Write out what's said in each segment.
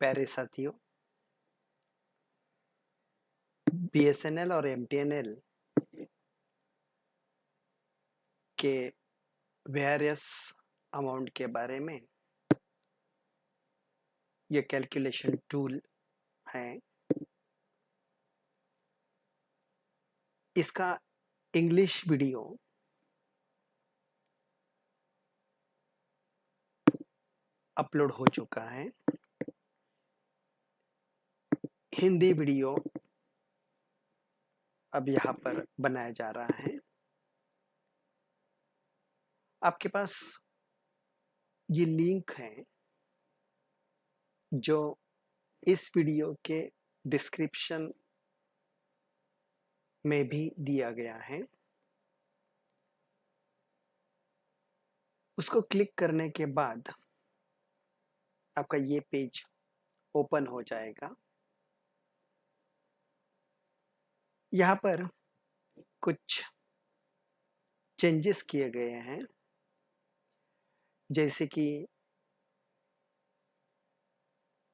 प्यारे साथियों, बीएसएनएल और एमटीएनएल के वेरियस अमाउंट के बारे में ये कैलकुलेशन टूल है। इसका इंग्लिश वीडियो अपलोड हो चुका है। हिंदी वीडियो अब यहाँ पर बनाया जा रहा है। आपके पास ये लिंक है जो इस वीडियो के डिस्क्रिप्शन में भी दिया गया है। उसको क्लिक करने के बाद आपका ये पेज ओपन हो जाएगा। यहाँ पर कुछ चेंजेस किए गए हैं, जैसे कि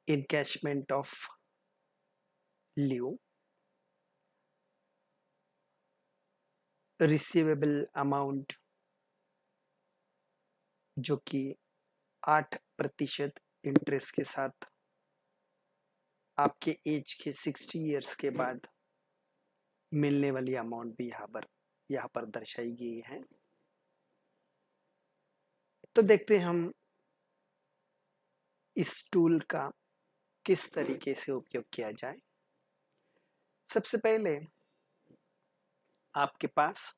encashment of leave, receivable amount जो कि 8% इंटरेस्ट के साथ आपके एज के 60 इयर्स के बाद मिलने वाली अमाउंट भी यहाँ पर दर्शाई गई है। तो देखते हैं हम इस टूल का किस तरीके से उपयोग किया जाए। सबसे पहले आपके पास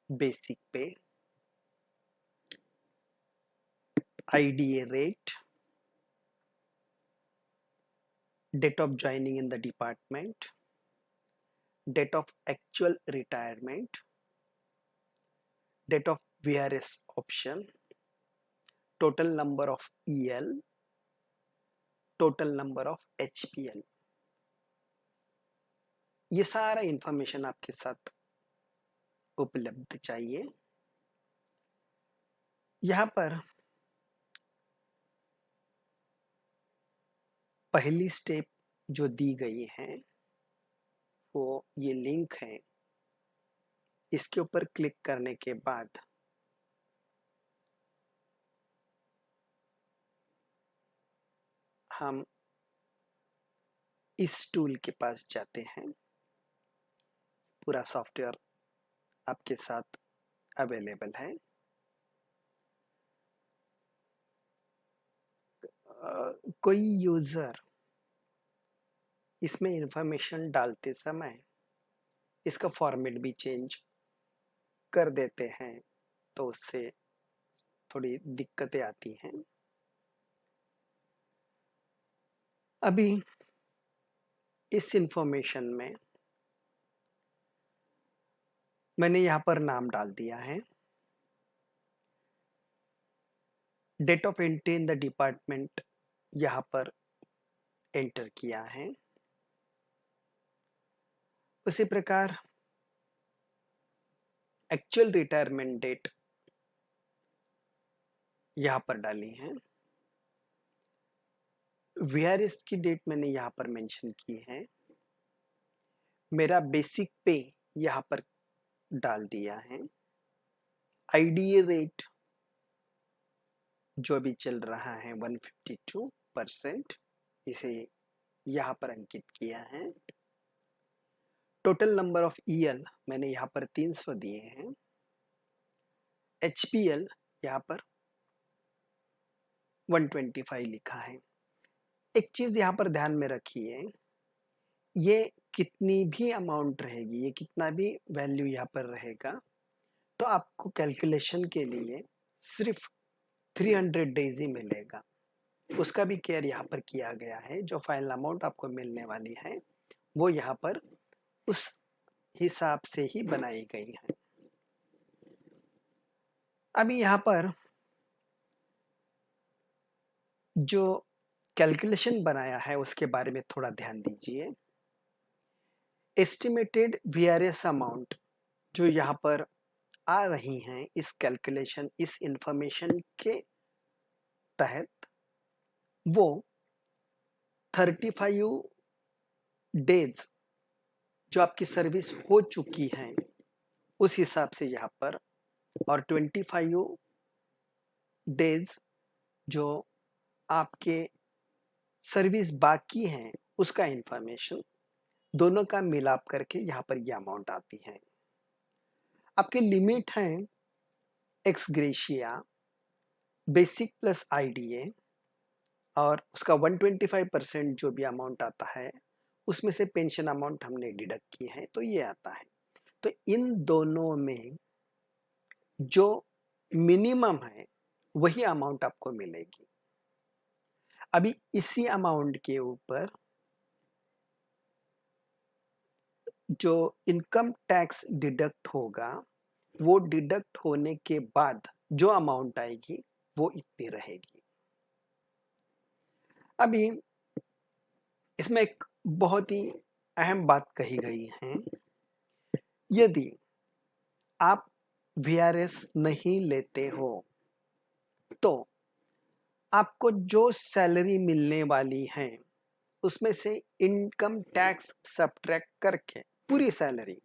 बेसिक पे, IDA rate, date of joining in the department, date of actual retirement, date of VRS option, total number of EL, total number of HPL, ये सारा इंफॉर्मेशन आपके साथ उपलब्ध चाहिए। यहाँ पर पहली स्टेप जो दी गई है वो ये लिंक है। इसके ऊपर क्लिक करने के बाद हम इस टूल के पास जाते हैं। पूरा सॉफ्टवेयर आपके साथ अवेलेबल है। कोई यूजर इसमें इंफॉर्मेशन डालते समय इसका फॉर्मेट भी चेंज कर देते हैं, तो उससे थोड़ी दिक्कतें आती हैं। अभी इस इंफॉर्मेशन में मैंने यहाँ पर नाम डाल दिया है। Date of entry in the department यहाँ पर एंटर किया है। उसी प्रकार एक्चुअल रिटायरमेंट डेट यहाँ पर डाली है। VRS की डेट मैंने यहाँ पर मेंशन की है। मेरा बेसिक पे यहाँ पर डाल दिया है। IDA रेट जो अभी चल रहा है 152%, इसे यहाँ पर अंकित किया है। टोटल नंबर ऑफ EL मैंने यहाँ पर 300 दिए हैं। HPL यहाँ पर 125 लिखा है। एक चीज यहाँ पर ध्यान में रखिए, ये कितनी भी अमाउंट रहेगी, ये कितना भी वैल्यू यहाँ पर रहेगा, तो आपको कैलकुलेशन के लिए सिर्फ 300 डेज ही मिलेगा। उसका भी केयर यहाँ पर किया गया है। जो फाइनल अमाउंट आपको मिलने वाली है वो यहाँ पर उस हिसाब से ही बनाई गई है। अभी यहाँ पर जो कैलकुलेशन बनाया है उसके बारे में थोड़ा ध्यान दीजिए। एस्टिमेटेड VRS अमाउंट जो यहाँ पर आ रही हैं इस कैलकुलेशन, इस इंफॉर्मेशन के तहत, वो 35 डेज जो आपकी सर्विस हो चुकी है उस हिसाब से यहाँ पर, और 25 डेज जो आपके सर्विस बाकी हैं उसका इंफॉर्मेशन, दोनों का मिलाप करके यहाँ पर ये अमाउंट आती है। आपके लिमिट है x gratia, basic plus IDA, और उसका 125% जो भी अमाउंट आता है उसमें से पेंशन अमाउंट हमने डिडक्ट की है, तो ये आता है। तो इन दोनों में जो मिनिमम है वही अमाउंट आपको मिलेगी। अभी इसी अमाउंट के ऊपर जो इनकम टैक्स डिडक्ट होगा, वो डिडक्ट होने के बाद जो अमाउंट आएगी वो इतनी रहेगी। अभी इसमें एक बहुत ही अहम बात कही गई है, यदि आप वीआरएस नहीं लेते हो तो आपको जो सैलरी मिलने वाली है उसमें से इनकम टैक्स सब्ट्रैक्ट करके पूरी सैलरी,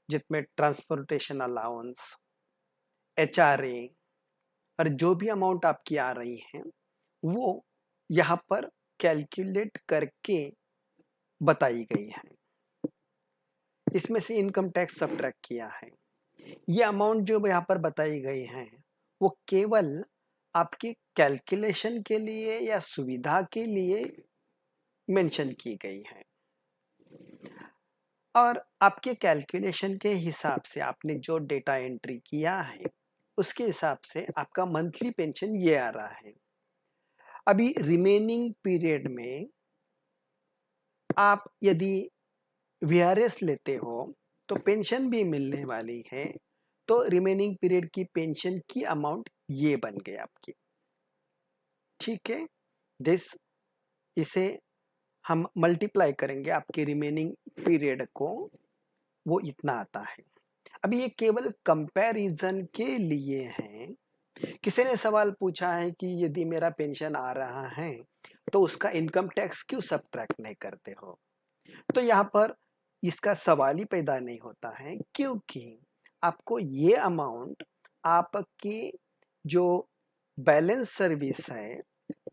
जिसमें ट्रांसपोर्टेशन अलाउंस, एचआरए और जो भी अमाउंट आपकी आ रही है वो यहाँ पर कैलकुलेट करके बताई गई है। इसमें से इनकम टैक्स सब्ट्रैक्ट किया है। ये अमाउंट जो यहाँ पर बताई गई है वो केवल आपके कैलकुलेशन के लिए या सुविधा के लिए मेंशन की गई है, और आपके कैलकुलेशन के हिसाब से आपने जो डेटा एंट्री किया है उसके हिसाब से आपका मंथली पेंशन ये आ रहा है। अभी रिमेनिंग पीरियड में आप यदि वीआरएस लेते हो तो पेंशन भी मिलने वाली है, तो रिमेनिंग पीरियड की पेंशन की अमाउंट ये बन गई आपकी। ठीक है, इसे हम मल्टीप्लाई करेंगे आपके रिमेनिंग पीरियड को, वो इतना आता है। अभी ये केवल कंपैरिजन के लिए है। किसी ने सवाल पूछा है कि यदि मेरा पेंशन आ रहा है तो उसका इनकम टैक्स क्यों सब्ट्रैक्ट नहीं करते हो, तो यहाँ पर इसका सवाल ही पैदा नहीं होता है, क्योंकि आपको ये अमाउंट आपकी जो बैलेंस सर्विस है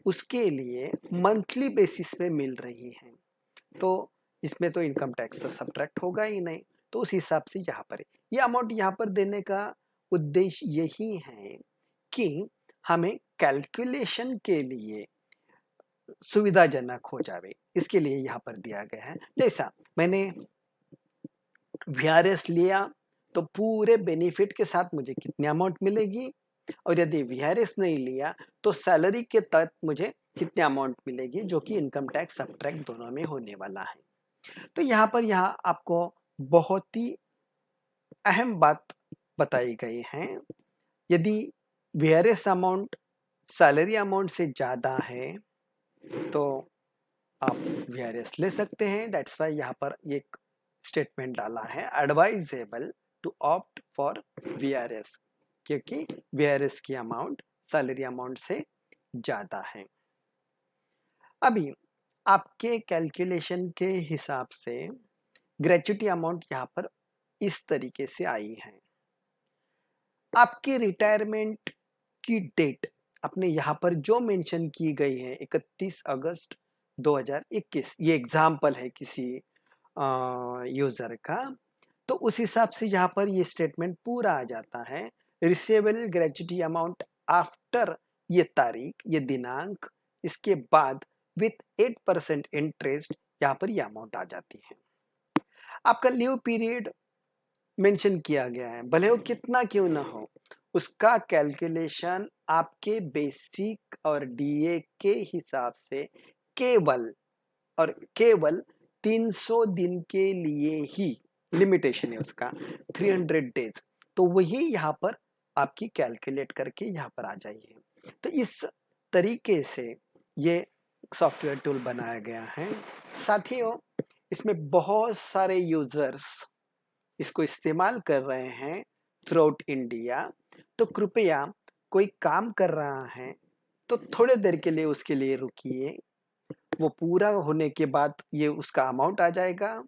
उसके लिए मंथली बेसिस पे मिल रही है, तो इसमें तो इनकम टैक्स तो सब्ट्रैक्ट होगा ही नहीं। तो उस हिसाब से यहाँ पर ये अमाउंट यहाँ पर देने का उद्देश्य यही है कि हमें कैलकुलेशन के लिए सुविधाजनक हो जाए, इसके लिए यहाँ पर दिया गया है। जैसा मैंने वीआरएस लिया तो पूरे बेनिफिट के साथ मुझे कितनी अमाउंट मिलेगी, और यदि वीआरएस नहीं लिया तो सैलरी के तहत मुझे कितनी अमाउंट मिलेगी, जो कि इनकम टैक्स सब्ट्रैक्ट दोनों में होने वाला है। तो यहाँ पर आपको बहुत ही अहम बात बताई गई है, यदि वीआरएस अमाउंट सैलरी अमाउंट से ज़्यादा है तो आप वीआरएस ले सकते हैं। दैट्स वाई यहाँ पर एक स्टेटमेंट डाला है, advisable to opt for VRS, क्योंकि वीआरएस की अमाउंट सैलरी अमाउंट से ज़्यादा है। अभी आपके कैलकुलेशन के हिसाब से ग्रेच्युटी अमाउंट यहाँ पर इस तरीके से आई है। आपकी रिटायरमेंट की डेट आपने यहाँ पर जो मेंशन की गई है 31 अगस्त 2021, ये एग्जाम्पल है किसी यूजर का, तो उस हिसाब से यहाँ पर ये स्टेटमेंट पूरा आ जाता है। रिसीवेबल ग्रेच्युटी अमाउंट आफ्टर ये तारीख, ये दिनांक, इसके बाद विथ 8% इंटरेस्ट यहाँ पर ये अमाउंट आ जाती है। आपका लीव पीरियड मेंशन किया गया है, भले वो कितना क्यों ना हो, उसका कैलकुलेशन आपके बेसिक और डीए के हिसाब से केवल और केवल 300 दिन के लिए ही लिमिटेशन है उसका, 300 डेज, तो वही यहाँ पर आपकी कैलकुलेट करके यहाँ पर आ जाइए। तो इस तरीके से ये सॉफ्टवेयर टूल बनाया गया है। साथियों, इसमें बहुत सारे यूजर्स इसको इस्तेमाल कर रहे हैं थ्रू आउट इंडिया, तो कृपया कोई काम कर रहा है तो थोड़े देर के लिए उसके लिए रुकिए, वो पूरा होने के बाद ये उसका अमाउंट आ जाएगा।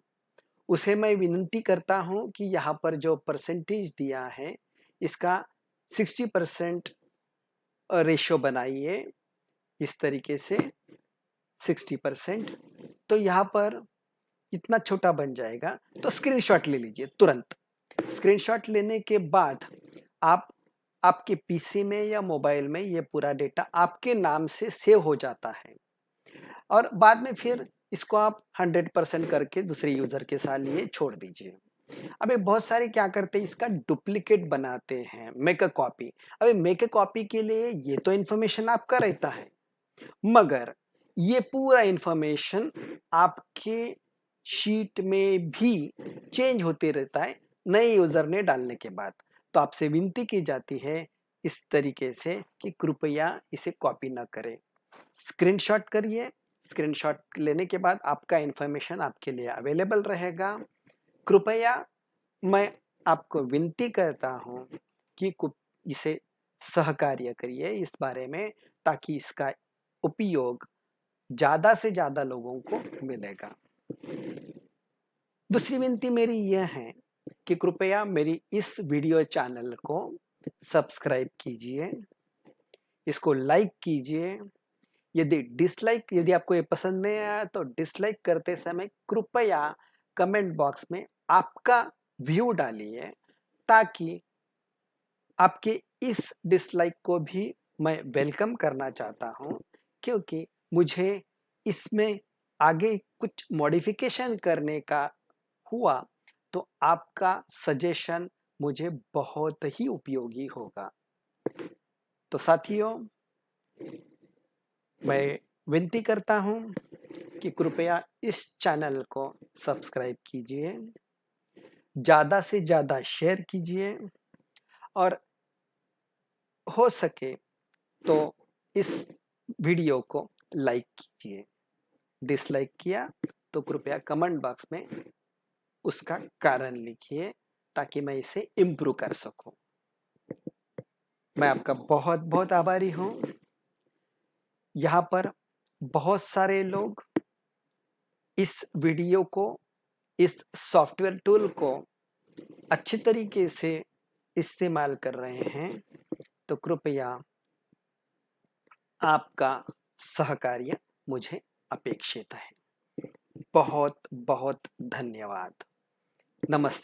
उसे मैं विनती करता हूँ कि यहाँ पर जो परसेंटेज दिया है, इसका 60% रेशियो बनाइए, इस तरीके से 60%। तो यहाँ पर इतना छोटा बन जाएगा, तो स्क्रीनशॉट ले लीजिए तुरंत। स्क्रीनशॉट लेने के बाद आप आपके पीसी में या मोबाइल में ये पूरा डेटा आपके नाम से सेव हो जाता है और बाद में फिर इसको आप 100% करके दूसरे यूज़र के साथ लिए छोड़ दीजिए। अबे बहुत सारे क्या करते हैं, इसका डुप्लीकेट बनाते हैं, मेक अ कॉपी। अबे मेक अ कॉपी के लिए ये तो इन्फॉर्मेशन आपका रहता है, मगर ये पूरा इन्फॉर्मेशन आपके शीट में भी चेंज होते रहता है नए यूज़र ने डालने के बाद। तो आपसे विनती की जाती है इस तरीके से कि कृपया इसे कॉपी ना करें। स्क्रीनशॉट करिए, स्क्रीनशॉट लेने के बाद आपका इन्फॉर्मेशन आपके लिए अवेलेबल रहेगा। कृपया मैं आपको विनती करता हूँ कि इसे सहकार्य करिए इस बारे में, ताकि इसका उपयोग ज़्यादा से ज़्यादा लोगों को मिलेगा। दूसरी विनती मेरी यह है कि कृपया मेरी इस वीडियो चैनल को सब्सक्राइब कीजिए, इसको लाइक कीजिए। यदि आपको ये पसंद नहीं आया तो डिसलाइक करते समय कृपया कमेंट बॉक्स में आपका व्यू डालिए, ताकि आपके इस डिसलाइक को भी मैं वेलकम करना चाहता हूँ, क्योंकि मुझे इसमें आगे कुछ मॉडिफिकेशन करने का हुआ तो आपका सजेशन मुझे बहुत ही उपयोगी होगा। तो साथियों, मैं विनती करता हूँ कि कृपया इस चैनल को सब्सक्राइब कीजिए, ज़्यादा से ज़्यादा शेयर कीजिए और हो सके तो इस वीडियो को लाइक कीजिए। डिसलाइक किया तो कृपया कमेंट बॉक्स में उसका कारण लिखिए, ताकि मैं इसे इम्प्रूव कर सकूं। मैं आपका बहुत बहुत आभारी हूं। यहाँ पर बहुत सारे लोग इस वीडियो को, इस सॉफ्टवेयर टूल को अच्छी तरीके से इस्तेमाल कर रहे हैं, तो कृपया आपका सहकार्य मुझे अपेक्षित है। बहुत बहुत धन्यवाद। नमस्ते।